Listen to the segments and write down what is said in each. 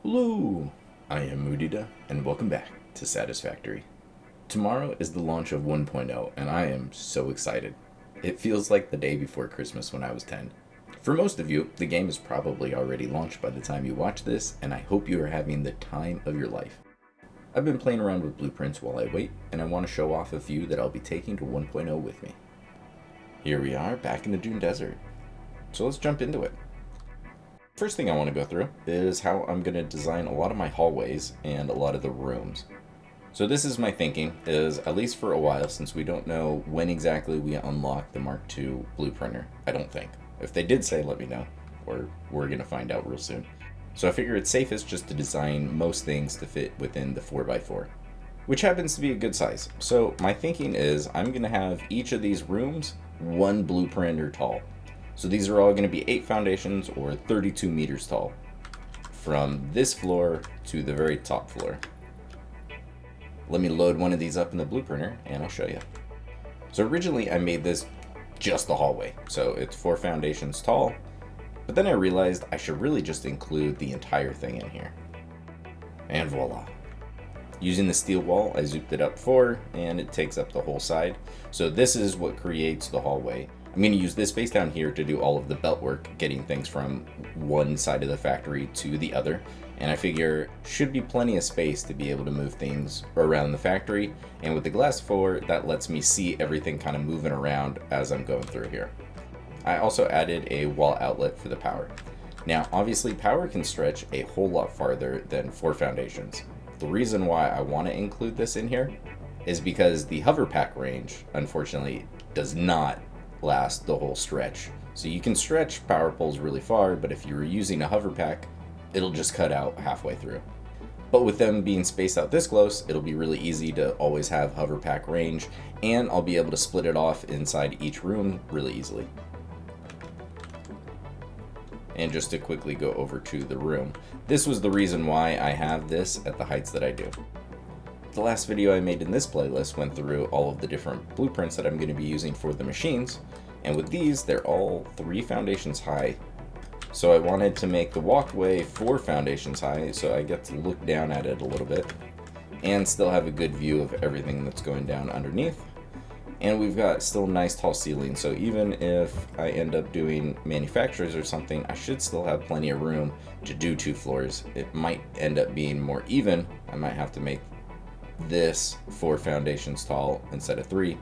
Hello, I am Mudita, and welcome back to Satisfactory. Tomorrow is the launch of 1.0, and I am so excited. It feels like the day before Christmas when I was 10. For most of you, the game is probably already launched by the time you watch this, and I hope you are having the time of your life. I've been playing around with blueprints while I wait, and I want to show off a few that I'll be taking to 1.0 with me. Here we are, back in the Dune Desert. So let's jump into it. First thing I want to go through is how I'm going to design a lot of my hallways and a lot of the rooms. So this is my thinking, is at least for a while, since we don't know when exactly we unlock the Mark II Blueprinter, I don't think. If they did say, let me know, or we're going to find out real soon. So I figure it's safest just to design most things to fit within the 4x4, which happens to be a good size. So my thinking is I'm going to have each of these rooms one blueprinter tall. So these are all going to be 8 foundations or 32 meters tall, from this floor to the very top floor. Let me load one of these up in the blueprinter and I'll show you. So originally I made this just the hallway, so it's 4 foundations tall, but then I realized I should really just include the entire thing in here. And voila. Using the steel wall, I zooped it up 4 and it takes up the whole side. So this is what creates the hallway. I'm going to use this space down here to do all of the belt work, getting things from one side of the factory to the other. And I figure should be plenty of space to be able to move things around the factory. And with the glass 4, that lets me see everything kind of moving around as I'm going through here. I also added a wall outlet for the power. Now, obviously power can stretch a whole lot farther than 4 foundations. The reason why I want to include this in here is because the hover pack range, unfortunately, does not last the whole stretch. So you can stretch power poles really far, but if you're using a hover pack, it'll just cut out halfway through. But with them being spaced out this close, it'll be really easy to always have hover pack range, and I'll be able to split it off inside each room really easily. And just to quickly go over to the room, this was the reason why I have this at the heights that I do. The last video I made in this playlist went through all of the different blueprints that I'm going to be using for the machines, and with these, they're all 3 foundations high. So I wanted to make the walkway 4 foundations high, so I get to look down at it a little bit, and still have a good view of everything that's going down underneath. And we've got still nice tall ceilings, so even if I end up doing manufacturers or something, I should still have plenty of room to do 2 floors. It might end up being more even. I might have to make this 4 foundations tall instead of 3,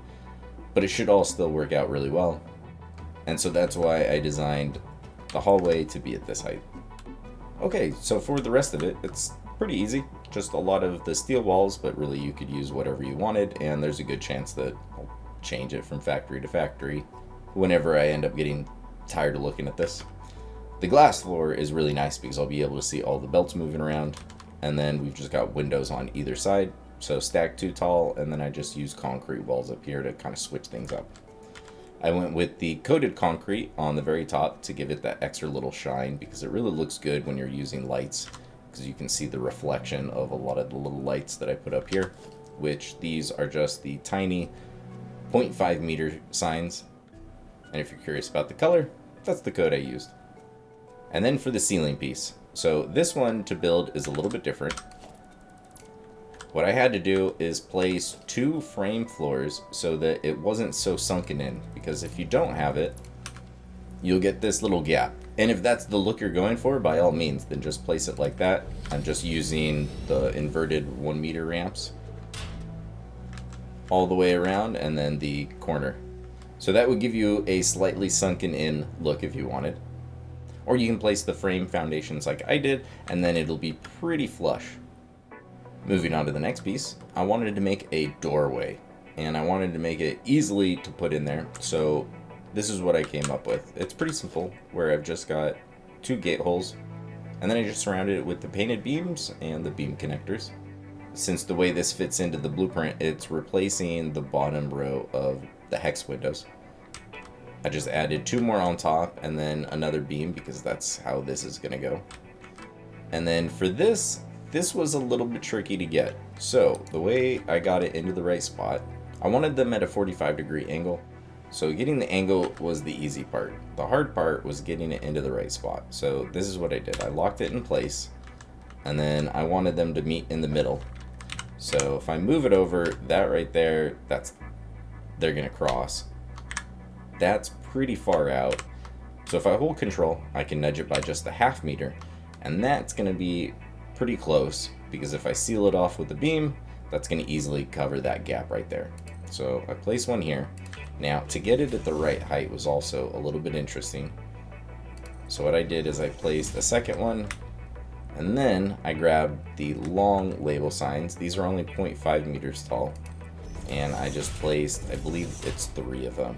but it should all still work out really well. And so that's why I designed the hallway to be at this height. Okay, so for the rest of it, it's pretty easy. Just a lot of the steel walls, but really you could use whatever you wanted, and there's a good chance that I'll change it from factory to factory whenever I end up getting tired of looking at this. The glass floor is really nice because I'll be able to see all the belts moving around, and then we've just got windows on either side. So stacked 2 tall, and then I just use concrete walls up here to kind of switch things up. I went with the coated concrete on the very top to give it that extra little shine, because it really looks good when you're using lights, because you can see the reflection of a lot of the little lights that I put up here, which these are just the tiny 0.5 meter signs. And if you're curious about the color, that's the code I used. And then for the ceiling piece. So this one to build is a little bit different. What I had to do is place 2 frame floors so that it wasn't so sunken in, because if you don't have it, you'll get this little gap. And if that's the look you're going for, by all means, then just place it like that. I'm just using the inverted 1 meter ramps all the way around, and then the corner. So that would give you a slightly sunken in look if you wanted. Or you can place the frame foundations like I did, and then it'll be pretty flush. Moving on to the next piece, I wanted to make a doorway, and I wanted to make it easily to put in there. So this is what I came up with. It's pretty simple, where I've just got 2 gate holes, and then I just surrounded it with the painted beams and the beam connectors. Since the way this fits into the blueprint, it's replacing the bottom row of the hex windows. I just added 2 more on top and then another beam, because that's how this is going to go. And then for this was a little bit tricky to get. So the way I got it into the right spot, I wanted them at a 45-degree angle. So getting the angle was the easy part. The hard part was getting it into the right spot. So this is what I did. I locked it in place, and then I wanted them to meet in the middle. So if I move it over, that right there, they're gonna cross. That's pretty far out. So if I hold control, I can nudge it by just a half meter, and that's gonna be pretty close, because if I seal it off with the beam, that's gonna easily cover that gap right there. So I place one here. Now, to get it at the right height was also a little bit interesting. So what I did is I placed a second one, and then I grabbed the long label signs. These are only 0.5 meters tall, and I just placed, I believe it's 3 of them.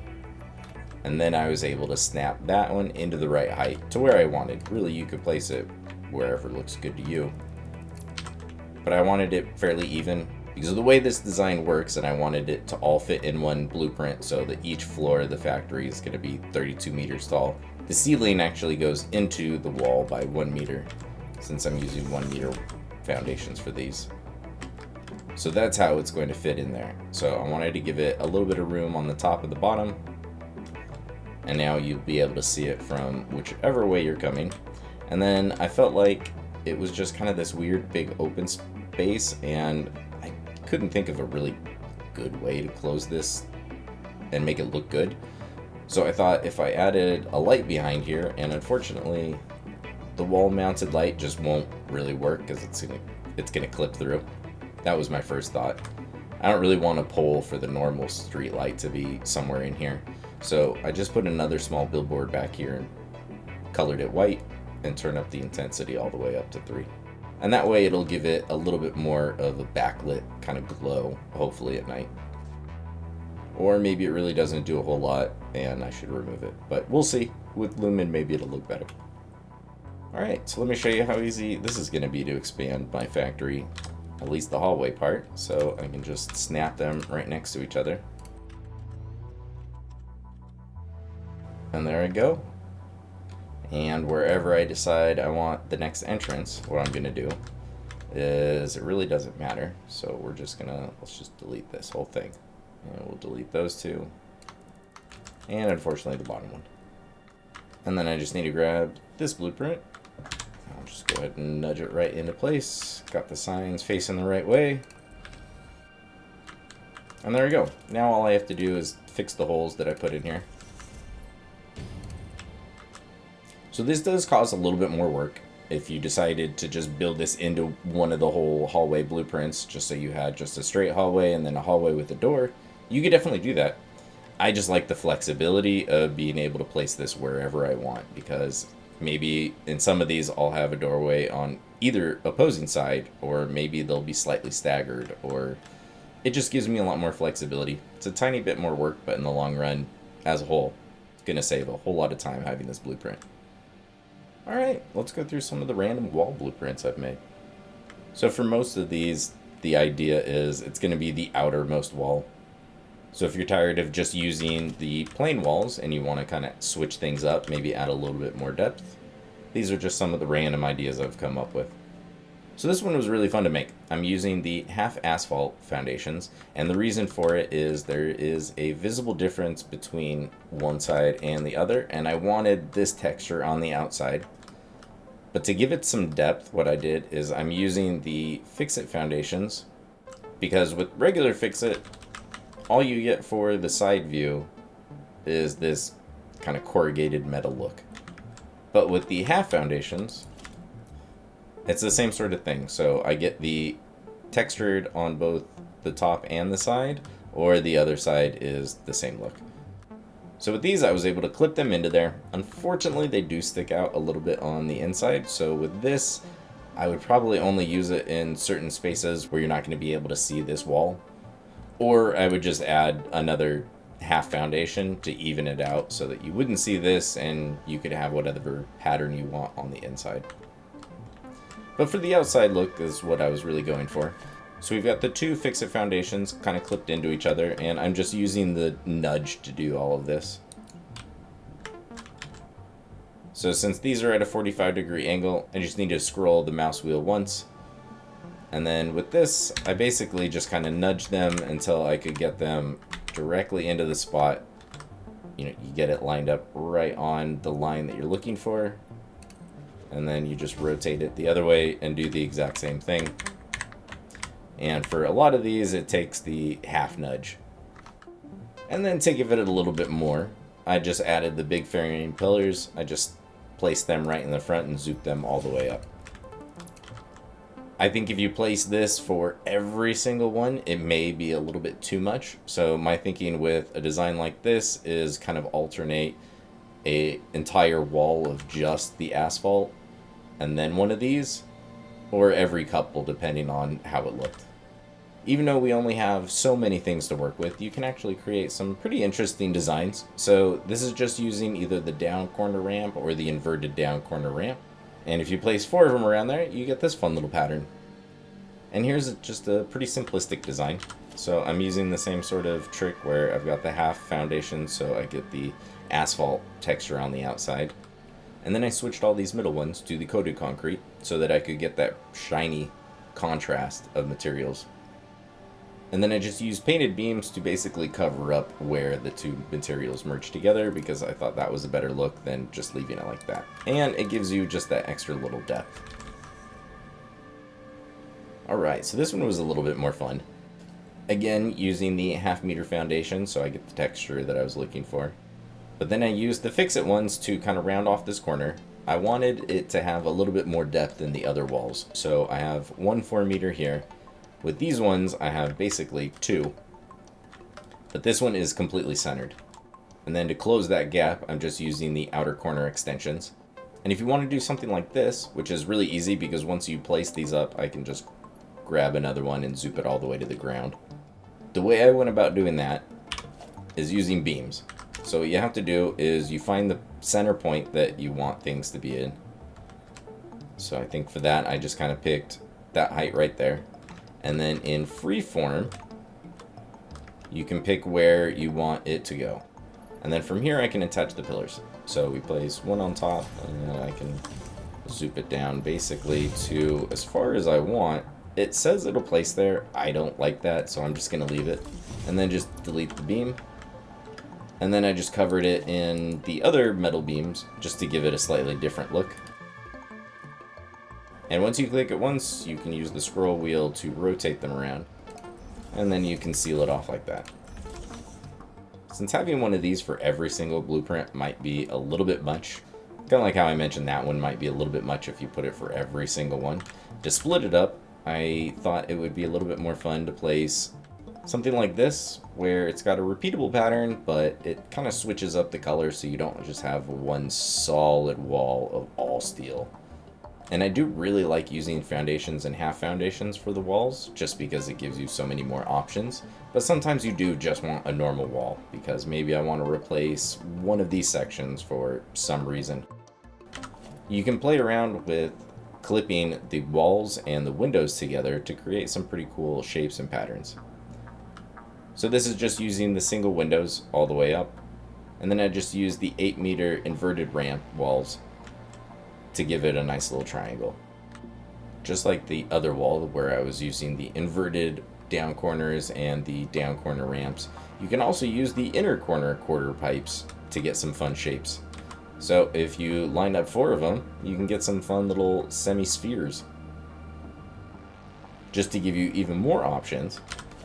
And then I was able to snap that one into the right height to where I wanted. Really, you could place it wherever looks good to you. But I wanted it fairly even because of the way this design works, and I wanted it to all fit in one blueprint so that each floor of the factory is going to be 32 meters tall. The ceiling actually goes into the wall by 1 meter, since I'm using 1 meter foundations for these. So that's how it's going to fit in there. So I wanted to give it a little bit of room on the top and the bottom. And now you'll be able to see it from whichever way you're coming. And then I felt like it was just kind of this weird big open space, and I couldn't think of a really good way to close this and make it look good. So I thought if I added a light behind here, and unfortunately the wall mounted light just won't really work because it's gonna clip through. That was my first thought. I don't really want a pole for the normal street light to be somewhere in here. So I just put another small billboard back here and colored it white and turned up the intensity all the way up to 3. And that way it'll give it a little bit more of a backlit kind of glow, hopefully at night. Or maybe it really doesn't do a whole lot and I should remove it. But we'll see. With lumen, maybe it'll look better. Alright, so let me show you how easy this is going to be to expand my factory, at least the hallway part. So I can just snap them right next to each other. And there I go. And wherever I decide I want the next entrance, what I'm going to do is, it really doesn't matter. So we're just going to, let's just delete this whole thing. And we'll delete those two. And unfortunately the bottom one. And then I just need to grab this blueprint. I'll just go ahead and nudge it right into place. Got the signs facing the right way. And there we go. Now all I have to do is fix the holes that I put in here. So this does cause a little bit more work. If you decided to just build this into one of the whole hallway blueprints, just so you had just a straight hallway and then a hallway with a door, you could definitely do that. I just like the flexibility of being able to place this wherever I want, because maybe in some of these I'll have a doorway on either opposing side, or maybe they'll be slightly staggered, or it just gives me a lot more flexibility. It's a tiny bit more work, but in the long run, as a whole, it's going to save a whole lot of time having this blueprint. Alright, let's go through some of the random wall blueprints I've made. So for most of these, the idea is it's going to be the outermost wall. So if you're tired of just using the plain walls and you want to kind of switch things up, maybe add a little bit more depth, these are just some of the random ideas I've come up with. So this one was really fun to make. I'm using the half asphalt foundations, and the reason for it is there is a visible difference between one side and the other, and I wanted this texture on the outside. But to give it some depth, what I did is I'm using the Fix-It foundations, because with regular Fix-It, all you get for the side view is this kind of corrugated metal look. But with the half foundations, it's the same sort of thing. So I get the textured on both the top and the side, or the other side is the same look. So with these, I was able to clip them into there. Unfortunately, they do stick out a little bit on the inside. So with this, I would probably only use it in certain spaces where you're not going to be able to see this wall. Or I would just add another half foundation to even it out so that you wouldn't see this and you could have whatever pattern you want on the inside. But for the outside look is what I was really going for. So we've got the two Fix-It foundations kind of clipped into each other, and I'm just using the nudge to do all of this. So since these are at a 45-degree angle, I just need to scroll the mouse wheel once. And then with this, I basically just kind of nudge them until I could get them directly into the spot. You know, you get it lined up right on the line that you're looking for. and then you just rotate it the other way and do the exact same thing. And for a lot of these, it takes the half nudge. And then to give it a little bit more, I just added the big fairing pillars. I just placed them right in the front and zooped them all the way up. I think if you place this for every single one, it may be a little bit too much. So my thinking with a design like this is kind of alternate a entire wall of just the asphalt and then one of these, or every couple depending on how it looked. Even though we only have so many things to work with, you can actually create some pretty interesting designs. So this is just using either the down corner ramp or the inverted down corner ramp. And if you place 4 of them around there, you get this fun little pattern. And here's just a pretty simplistic design. So I'm using the same sort of trick where I've got the half foundation so I get the asphalt texture on the outside. And then I switched all these middle ones to the coated concrete so that I could get that shiny contrast of materials. And then I just used painted beams to basically cover up where the two materials merge together because I thought that was a better look than just leaving it like that. And it gives you just that extra little depth. Alright, so this one was a little bit more fun. Again, using the half-meter foundation so I get the texture that I was looking for. But then I used the fix-it ones to kind of round off this corner. I wanted it to have a little bit more depth than the other walls. So I have 1 4-meter here. With these ones, I have basically 2. But this one is completely centered. And then to close that gap, I'm just using the outer corner extensions. And if you want to do something like this, which is really easy because once you place these up, I can just grab another one and zoop it all the way to the ground. The way I went about doing that is using beams. So what you have to do is you find the center point that you want things to be in. So I think for that, I just kind of picked that height right there. And then in freeform, you can pick where you want it to go. And then from here, I can attach the pillars. So we place one on top, and then I can zoop it down basically to as far as I want. It says it'll place there. I don't like that, so I'm just going to leave it. And then just delete the beam. And then I just covered it in the other metal beams just to give it a slightly different look. And once you click it once, you can use the scroll wheel to rotate them around. And then you can seal it off like that. Since having one of these for every single blueprint might be a little bit much, kind of like how I mentioned that one might be a little bit much if you put it for every single one. To split it up, I thought it would be a little bit more fun to place something like this, where it's got a repeatable pattern, but it kind of switches up the color so you don't just have one solid wall of all steel. And I do really like using foundations and half foundations for the walls, just because it gives you so many more options. But sometimes you do just want a normal wall, because maybe I want to replace one of these sections for some reason. You can play around with clipping the walls and the windows together to create some pretty cool shapes and patterns. So this is just using the single windows all the way up. And then I just used the 8-meter inverted ramp walls to give it a nice little triangle. Just like the other wall where I was using the inverted down corners and the down corner ramps, you can also use the inner corner quarter pipes to get some fun shapes. So if you line up 4 of them, you can get some fun little semi-spheres. Just to give you even more options,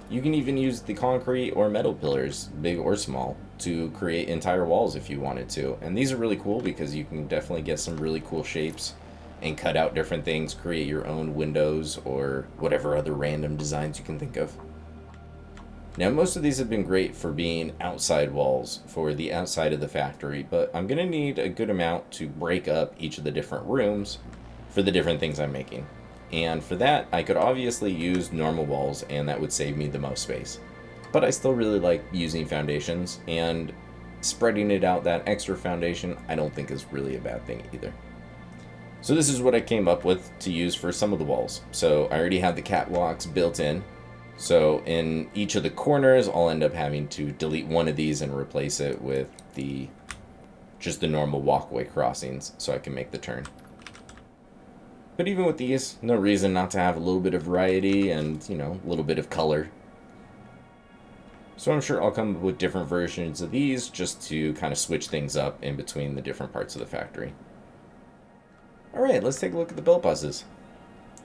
you can even use the concrete or metal pillars, big or small, to create entire walls if you wanted to. And these are really cool because you can definitely get some really cool shapes and cut out different things, create your own windows or whatever other random designs you can think of. Now, most of these have been great for being outside walls for the outside of the factory, but I'm going to need a good amount to break up each of the different rooms for the different things I'm making. And for that, I could obviously use normal walls, and that would save me the most space. But I still really like using foundations, and spreading it out, that extra foundation, I don't think is really a bad thing either. So this is what I came up with to use for some of the walls. So I already have the catwalks built in. So in each of the corners, I'll end up having to delete one of these and replace it with just the normal walkway crossings so I can make the turn. But even with these, no reason not to have a little bit of variety and, a little bit of color. So I'm sure I'll come up with different versions of these just to kind of switch things up in between the different parts of the factory. Alright, let's take a look at the belt buses.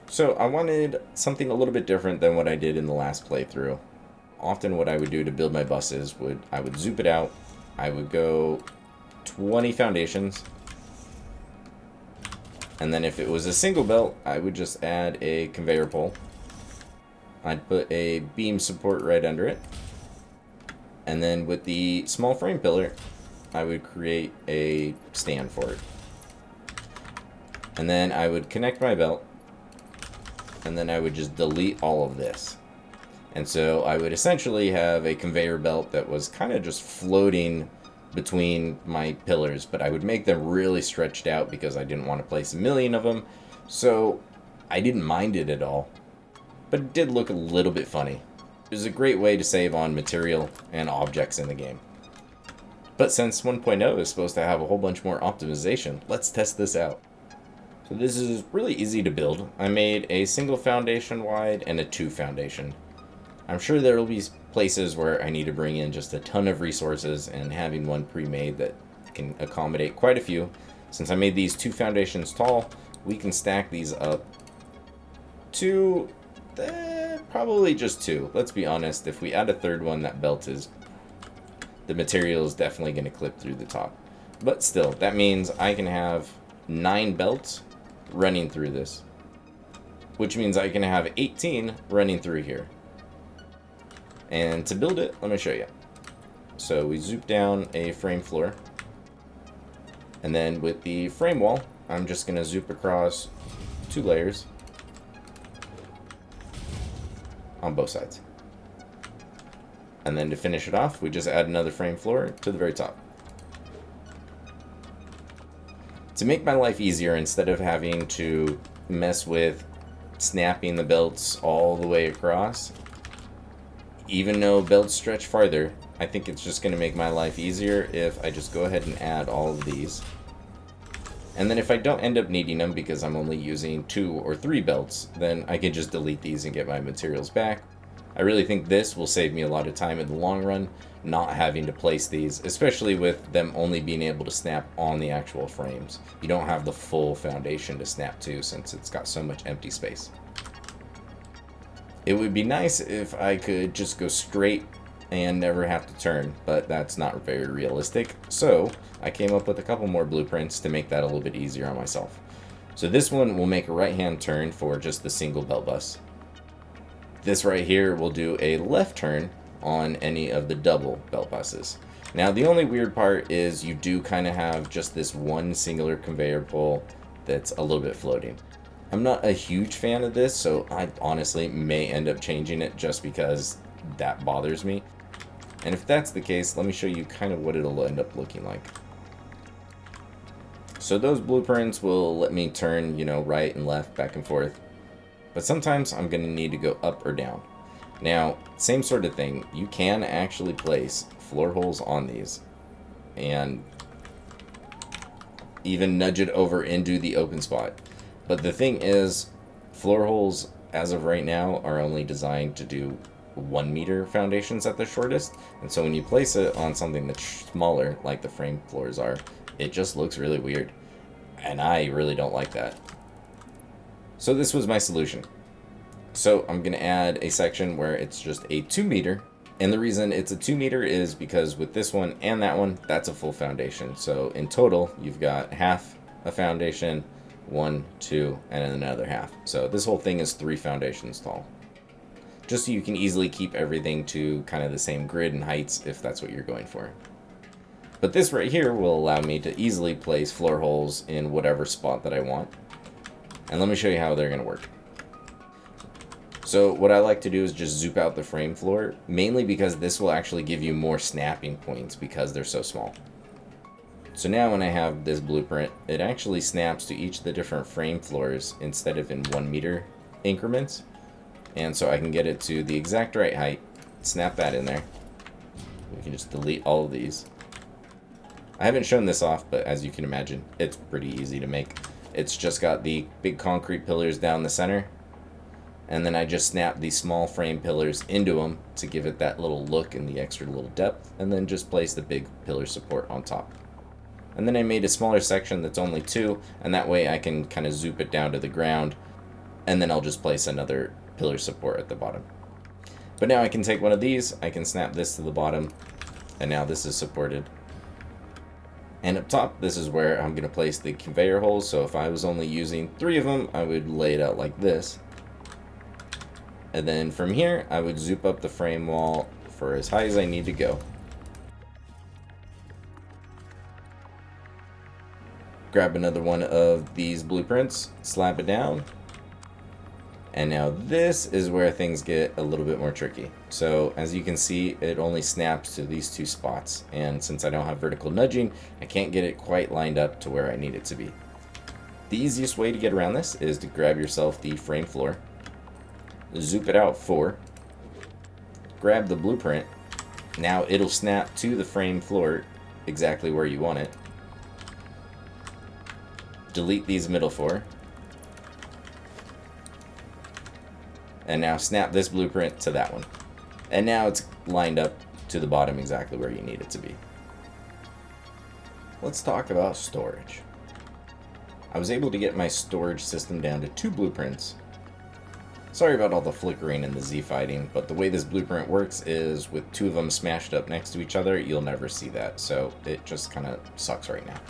So I wanted something a little bit different than what I did in the last playthrough. Often what I would do to build my buses I would zoop it out. I would go 20 foundations. And then if it was a single belt, I would just add a conveyor pole. I'd put a beam support right under it. And then with the small frame pillar, I would create a stand for it. And then I would connect my belt. And then I would just delete all of this. And so I would essentially have a conveyor belt that was kind of just floating between my pillars, but I would make them really stretched out because I didn't want to place a million of them. So I didn't mind it at all. But it did look a little bit funny. It was a great way to save on material and objects in the game. But since 1.0 is supposed to have a whole bunch more optimization, let's test this out. So this is really easy to build. I made a single foundation wide and a 2 foundation. I'm sure there will be places where I need to bring in just a ton of resources, and having one pre-made that can accommodate quite a few. Since I made these 2 foundations tall, we can stack these up to probably just 2. Let's be honest, if we add a third one, that belt the material is definitely going to clip through the top. But still, that means I can have 9 belts running through this, which means I can have 18 running through here. And to build it, let me show you. So we zoop down a frame floor, and then with the frame wall, I'm just going to zoop across 2 layers on both sides. And then to finish it off, we just add another frame floor to the very top. To make my life easier, instead of having to mess with snapping the belts all the way across, even though belts stretch farther, I think it's just going to make my life easier if I just go ahead and add all of these. And then if I don't end up needing them because I'm only using 2 or 3 belts, then I can just delete these and get my materials back. I really think this will save me a lot of time in the long run, not having to place these, especially with them only being able to snap on the actual frames. You don't have the full foundation to snap to since it's got so much empty space. It would be nice if I could just go straight and never have to turn, but that's not very realistic. So I came up with a couple more blueprints to make that a little bit easier on myself. So this one will make a right-hand turn for just the single belt bus. This right here will do a left turn on any of the double belt buses. Now the only weird part is you do kind of have just this one singular conveyor pole that's a little bit floating. I'm not a huge fan of this, so I honestly may end up changing it just because that bothers me. And if that's the case, let me show you kind of what it'll end up looking like. So those blueprints will let me turn, right and left, back and forth. But sometimes I'm going to need to go up or down. Now, same sort of thing. You can actually place floor holes on these and even nudge it over into the open spot. But the thing is, floor holes, as of right now, are only designed to do 1 meter foundations at the shortest. And so when you place it on something that's smaller, like the frame floors are, it just looks really weird. And I really don't like that. So this was my solution. So I'm going to add a section where it's just a 2 meter. And the reason it's a 2 meter is because with this one and that one, that's a full foundation. So in total, you've got half a foundation, 1, 2, and another half. So this whole thing is 3 foundations tall. Just so you can easily keep everything to kind of the same grid and heights if that's what you're going for. But this right here will allow me to easily place floor holes in whatever spot that I want. And let me show you how they're going to work. So what I like to do is just zoop out the frame floor, mainly because this will actually give you more snapping points because they're so small. So now when I have this blueprint, it actually snaps to each of the different frame floors instead of in 1 meter increments. And so I can get it to the exact right height, snap that in there. We can just delete all of these. I haven't shown this off, but as you can imagine, it's pretty easy to make. It's just got the big concrete pillars down the center, and then I just snap these small frame pillars into them to give it that little look and the extra little depth, and then just place the big pillar support on top. And then I made a smaller section that's only 2, and that way I can kind of zoop it down to the ground, and then I'll just place another pillar support at the bottom. But now I can take one of these, I can snap this to the bottom, and now this is supported. And up top, this is where I'm going to place the conveyor holes. So if I was only using 3 of them, I would lay it out like this. And then from here, I would zoop up the frame wall for as high as I need to go. Grab another one of these blueprints, slap it down. And now this is where things get a little bit more tricky. So as you can see, it only snaps to these 2 spots. And since I don't have vertical nudging, I can't get it quite lined up to where I need it to be. The easiest way to get around this is to grab yourself the frame floor, zoop it out 4, grab the blueprint. Now it'll snap to the frame floor exactly where you want it. Delete these middle 4. And now snap this blueprint to that one. And now it's lined up to the bottom exactly where you need it to be. Let's talk about storage. I was able to get my storage system down to 2 blueprints. Sorry about all the flickering and the Z fighting, but the way this blueprint works is with 2 of them smashed up next to each other, you'll never see that. So it just kind of sucks right now.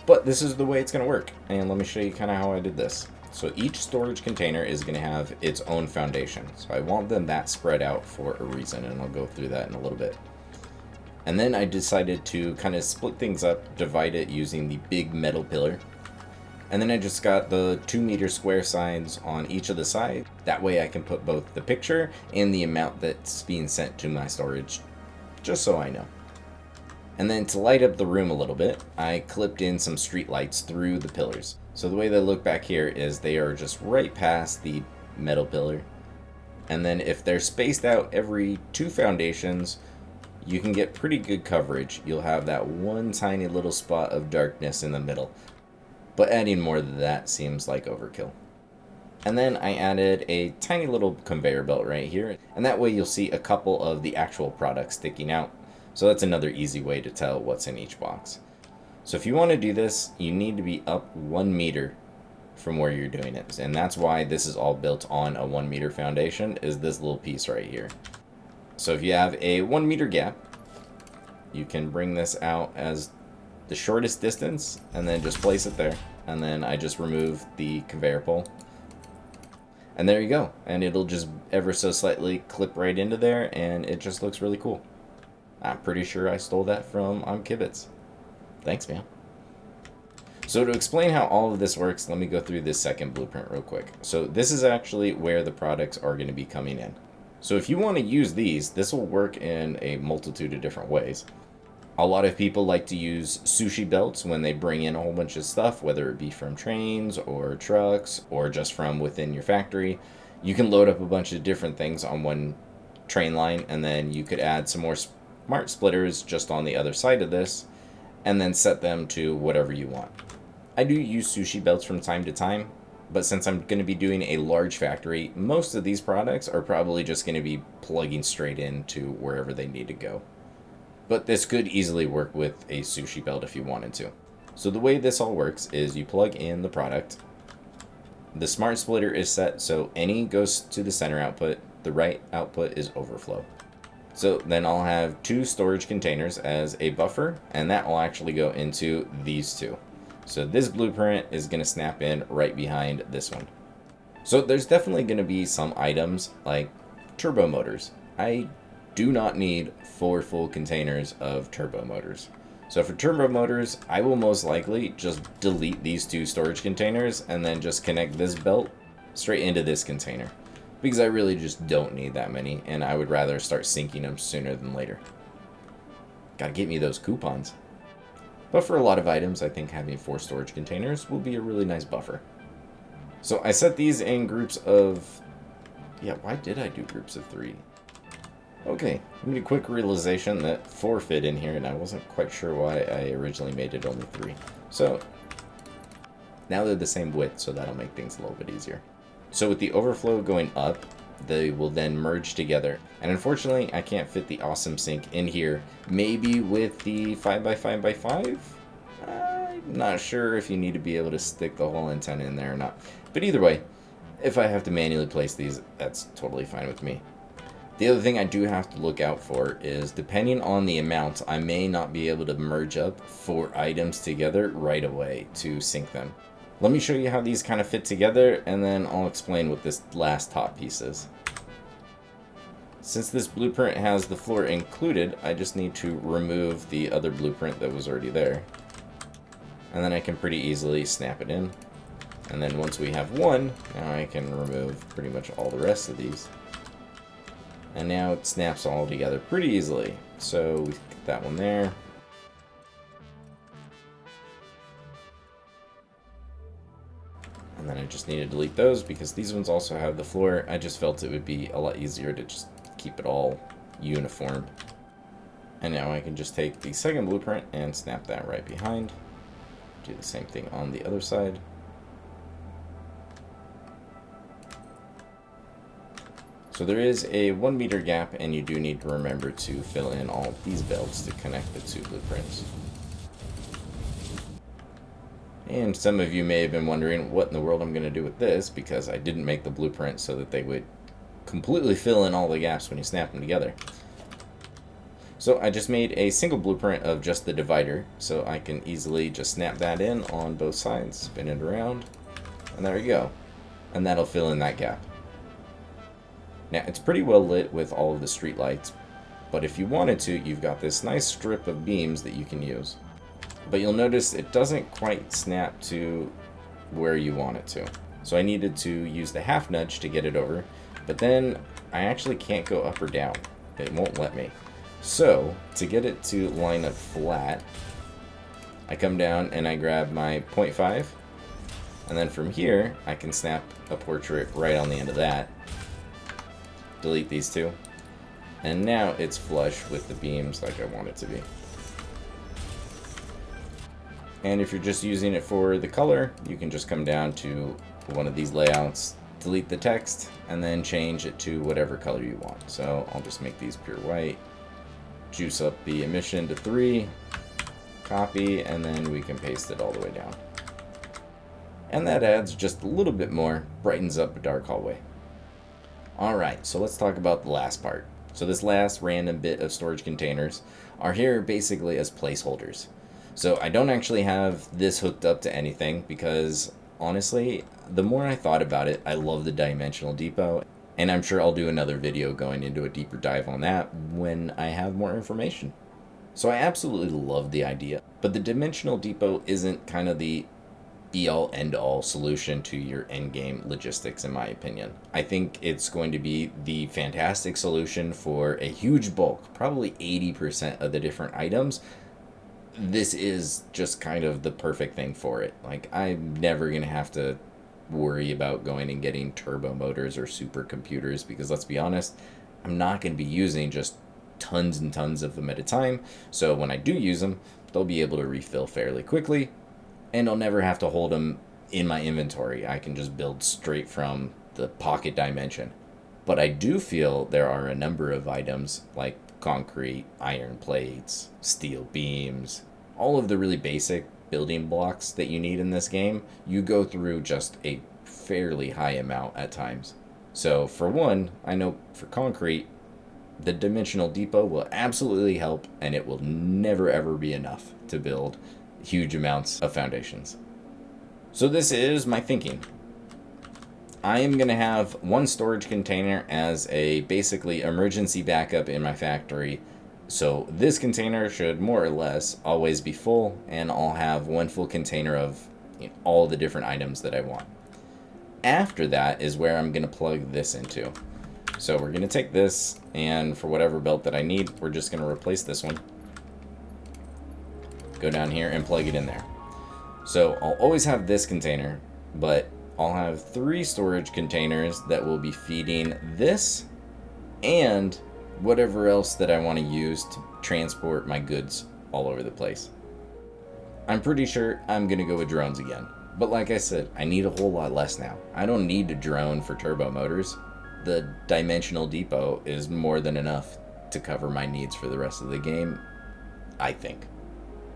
But this is the way it's going to work. And let me show you kind of how I did this. So each storage container is going to have its own foundation. So I want them that spread out for a reason, and I'll go through that in a little bit. And then I decided to kind of split things up, divide it using the big metal pillar. And then I just got the 2-meter square sides on each of the sides. That way I can put both the picture and the amount that's being sent to my storage, just so I know. And then to light up the room a little bit, I clipped in some street lights through the pillars. So the way they look back here is they are just right past the metal pillar. And then if they're spaced out every 2 foundations, you can get pretty good coverage. You'll have that one tiny little spot of darkness in the middle. But adding more than that seems like overkill. And then I added a tiny little conveyor belt right here. And that way you'll see a couple of the actual products sticking out. So that's another easy way to tell what's in each box. So if you want to do this, you need to be up 1 meter from where you're doing it. And that's why this is all built on a 1 meter foundation, is this little piece right here. So if you have a 1 meter gap, you can bring this out as the shortest distance and then just place it there. And then I just remove the conveyor pole. And there you go. And it'll just ever so slightly clip right into there, and it just looks really cool. I'm pretty sure I stole that from Kibitz. Thanks, man. So to explain how all of this works, let me go through this second blueprint real quick. So this is actually where the products are going to be coming in. So if you want to use these, this will work in a multitude of different ways. A lot of people like to use sushi belts when they bring in a whole bunch of stuff, whether it be from trains or trucks or just from within your factory. You can load up a bunch of different things on one train line, and then you could add some more smart splitters just on the other side of this, and then set them to whatever you want. I do use sushi belts from time to time, but since I'm going to be doing a large factory, most of these products are probably just going to be plugging straight into wherever they need to go. But this could easily work with a sushi belt if you wanted to. So the way this all works is you plug in the product. The smart splitter is set so any goes to the center output, the right output is overflow. So then I'll have 2 storage containers as a buffer, and that will actually go into these 2. So this blueprint is going to snap in right behind this one. So there's definitely going to be some items like turbo motors. I do not need 4 full containers of turbo motors. So for turbo motors, I will most likely just delete these 2 storage containers and then just connect this belt straight into this container, because I really just don't need that many, and I would rather start syncing them sooner than later. Gotta get me those coupons. But for a lot of items, I think having 4 storage containers will be a really nice buffer. So I set these in groups of... Yeah, why did I do groups of 3? Okay, I made a quick realization that 4 fit in here, and I wasn't quite sure why I originally made it only 3. So now they're the same width, so that'll make things a little bit easier. So with the overflow going up, they will then merge together. And unfortunately, I can't fit the awesome sink in here. Maybe with the 5x5x5 I'm not sure if you need to be able to stick the whole antenna in there or not. But either way, if I have to manually place these, that's totally fine with me. The other thing I do have to look out for is, depending on the amount, I may not be able to merge up 4 items together right away to sync them. Let me show you how these kind of fit together, and then I'll explain what this last top piece is. Since this blueprint has the floor included, I just need to remove the other blueprint that was already there. And then I can pretty easily snap it in. And then once we have one, now I can remove pretty much all the rest of these. And now it snaps all together pretty easily. So we get that one there. And then I just need to delete those because these ones also have the floor. I just felt it would be a lot easier to just keep it all uniform. And now I can just take the second blueprint and snap that right behind. Do the same thing on the other side. So there is a 1 meter gap, and you do need to remember to fill in all these belts to connect the 2 blueprints. And some of you may have been wondering what in the world I'm going to do with this, because I didn't make the blueprint so that they would completely fill in all the gaps when you snap them together. So I just made a single blueprint of just the divider, so I can easily just snap that in on both sides, spin it around, and there you go. And that'll fill in that gap. Now, it's pretty well lit with all of the street lights, but if you wanted to, you've got this nice strip of beams that you can use. But you'll notice it doesn't quite snap to where you want it to. So I needed to use the half nudge to get it over, but then I actually can't go up or down. It won't let me. So, to get it to line up flat, I come down and I grab my 0.5, and then from here, I can snap a portrait right on the end of that. Delete these 2, and now it's flush with the beams like I want it to be. And if you're just using it for the color, you can just come down to one of these layouts, delete the text, and then change it to whatever color you want. So I'll just make these pure white, juice up the emission to 3, copy, and then we can paste it all the way down. And that adds just a little bit more, brightens up a dark hallway. Alright, so let's talk about the last part. So this last random bit of storage containers are here basically as placeholders. So I don't actually have this hooked up to anything because, honestly, the more I thought about it, I love the dimensional depot. And I'm sure I'll do another video going into a deeper dive on that when I have more information. So I absolutely love the idea. But the dimensional depot isn't kind of the be-all, end-all solution to your endgame logistics, in my opinion. I think it's going to be the fantastic solution for a huge bulk, probably 80% of the different items. This is just kind of the perfect thing for it. Like, I'm never going to have to worry about going and getting turbo motors or supercomputers because, let's be honest, I'm not going to be using just tons and tons of them at a time. So when I do use them, they'll be able to refill fairly quickly, and I'll never have to hold them in my inventory. I can just build straight from the pocket dimension. But I do feel there are a number of items like concrete, iron plates, steel beams, all of the really basic building blocks that you need in this game. You go through just a fairly high amount at times. So for one, I know for concrete, the dimensional depot will absolutely help, and it will never ever be enough to build huge amounts of foundations. So this is my thinking. I am going to have one storage container as a basically emergency backup in my factory. So this container should more or less always be full, and I'll have one full container of all the different items that I want. After that is where I'm going to plug this into. So we're going to take this, and for whatever belt that I need, we're just going to replace this one. Go down here and plug it in there. So I'll always have this container, but I'll have 3 storage containers that will be feeding this and whatever else that I want to use to transport my goods all over the place. I'm pretty sure I'm going to go with drones again. But like I said, I need a whole lot less now. I don't need a drone for turbo motors. The dimensional depot is more than enough to cover my needs for the rest of the game, I think.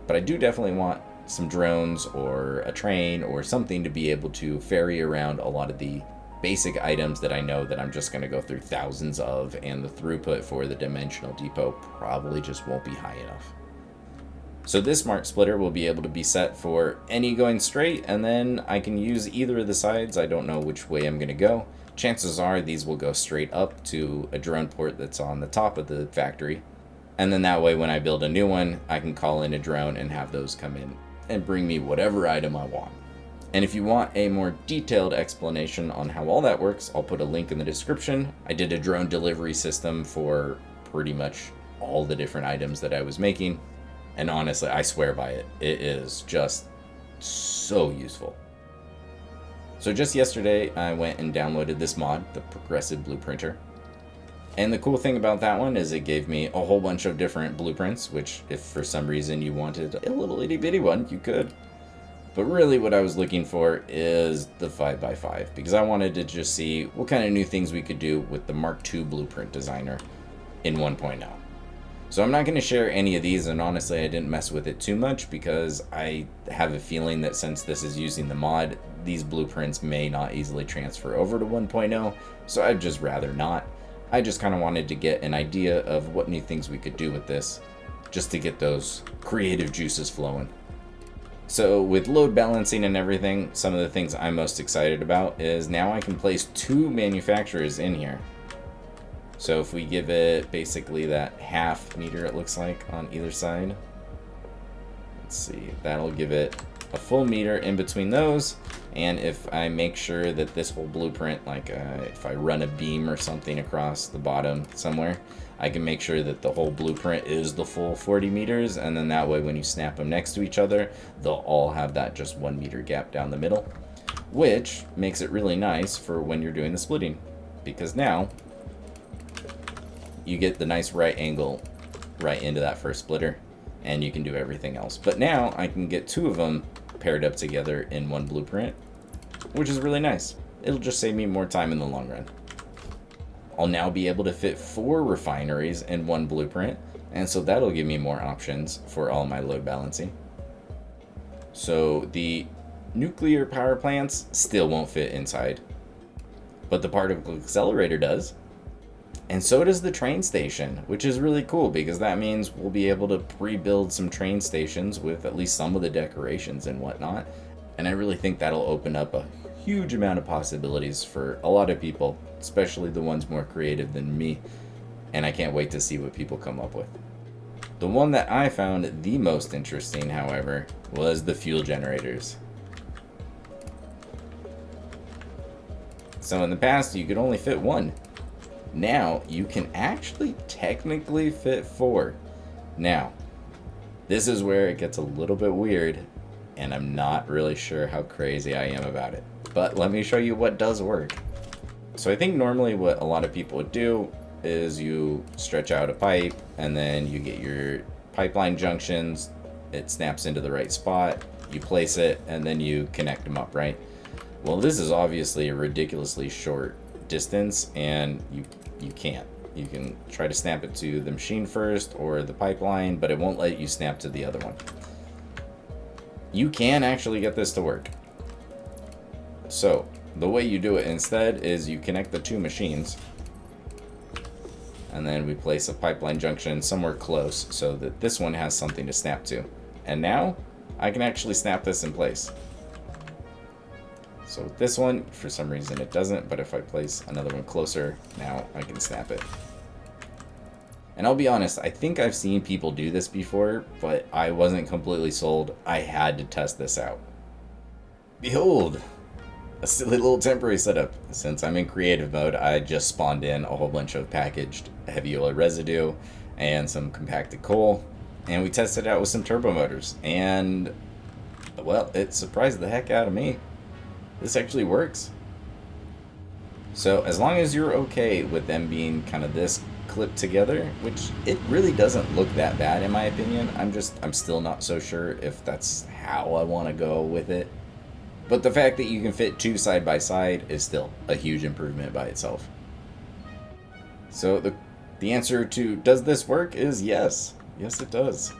But I do definitely want some drones or a train or something to be able to ferry around a lot of the basic items that I know that I'm just going to go through thousands of, and the throughput for the dimensional depot probably just won't be high enough. So this smart splitter will be able to be set for any going straight, and then I can use either of the sides. I don't know which way I'm going to go. Chances are these will go straight up to a drone port that's on the top of the factory. And then that way when I build a new one, I can call in a drone and have those come in and bring me whatever item I want. And if you want a more detailed explanation on how all that works, I'll put a link in the description. I did a drone delivery system for pretty much all the different items that I was making. And honestly, I swear by it. It is just so useful. So just yesterday, I went and downloaded this mod, the Progressive Blueprinter. And the cool thing about that one is it gave me a whole bunch of different blueprints, which if for some reason you wanted a little itty bitty one, you could. But really what I was looking for is the 5x5, because I wanted to just see what kind of new things we could do with the Mk2 Blueprint Designer in 1.0. So I'm not going to share any of these, and honestly I didn't mess with it too much because I have a feeling that since this is using the mod, these blueprints may not easily transfer over to 1.0, so I'd just rather not. I just kind of wanted to get an idea of what new things we could do with this, just to get those creative juices flowing. So with load balancing and everything, some of the things I'm most excited about is now I can place 2 manufacturers in here. So if we give it basically that half meter, it looks like, on either side. Let's see, that'll give it a full meter in between those. And if I make sure that this whole blueprint, like if I run a beam or something across the bottom somewhere, I can make sure that the whole blueprint is the full 40 meters. And then that way when you snap them next to each other, they'll all have that just 1 meter gap down the middle, which makes it really nice for when you're doing the splitting, because now you get the nice right angle right into that first splitter and you can do everything else. But now I can get 2 of them paired up together in one blueprint, which is really nice. It'll just save me more time in the long run. I'll now be able to fit 4 refineries in one blueprint, and so that'll give me more options for all my load balancing. So the nuclear power plants still won't fit inside, but the particle accelerator does. And so does the train station, which is really cool because that means we'll be able to pre-build some train stations with at least some of the decorations and whatnot. And I really think that'll open up a huge amount of possibilities for a lot of people, especially the ones more creative than me. And I can't wait to see what people come up with. The one that I found the most interesting, however, was the fuel generators. So in the past, you could only fit 1. Now, you can actually technically fit 4. Now, this is where it gets a little bit weird, and I'm not really sure how crazy I am about it. But let me show you what does work. So I think normally what a lot of people would do is you stretch out a pipe, and then you get your pipeline junctions, it snaps into the right spot, you place it, and then you connect them up, right? Well, this is obviously a ridiculously short distance, and you can't. You can try to snap it to the machine first or the pipeline, but it won't let you snap to the other one. You can actually get this to work. So the way you do it instead is you connect the 2 machines, and then we place a pipeline junction somewhere close so that this one has something to snap to. And now I can actually snap this in place. So with this one, for some reason it doesn't, but if I place another one closer, now I can snap it. And I'll be honest, I think I've seen people do this before, but I wasn't completely sold. I had to test this out. Behold, a silly little temporary setup. Since I'm in creative mode, I just spawned in a whole bunch of packaged heavy oil residue and some compacted coal, and we tested it out with some turbo motors, and well, it surprised the heck out of me. This actually works. So as long as you're okay with them being kind of this clipped together, which it really doesn't look that bad in my opinion, I'm still not so sure if that's how I want to go with it. But the fact that you can fit 2 side by side is still a huge improvement by itself. So the answer to does this work is yes. Yes, it does.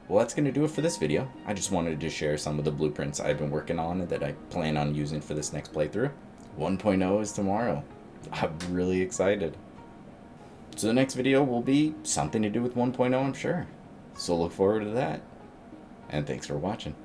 Well, that's going to do it for this video. I just wanted to share some of the blueprints I've been working on and that I plan on using for this next playthrough. 1.0 is tomorrow. I'm really excited. So the next video will be something to do with 1.0, I'm sure. So look forward to that. And thanks for watching.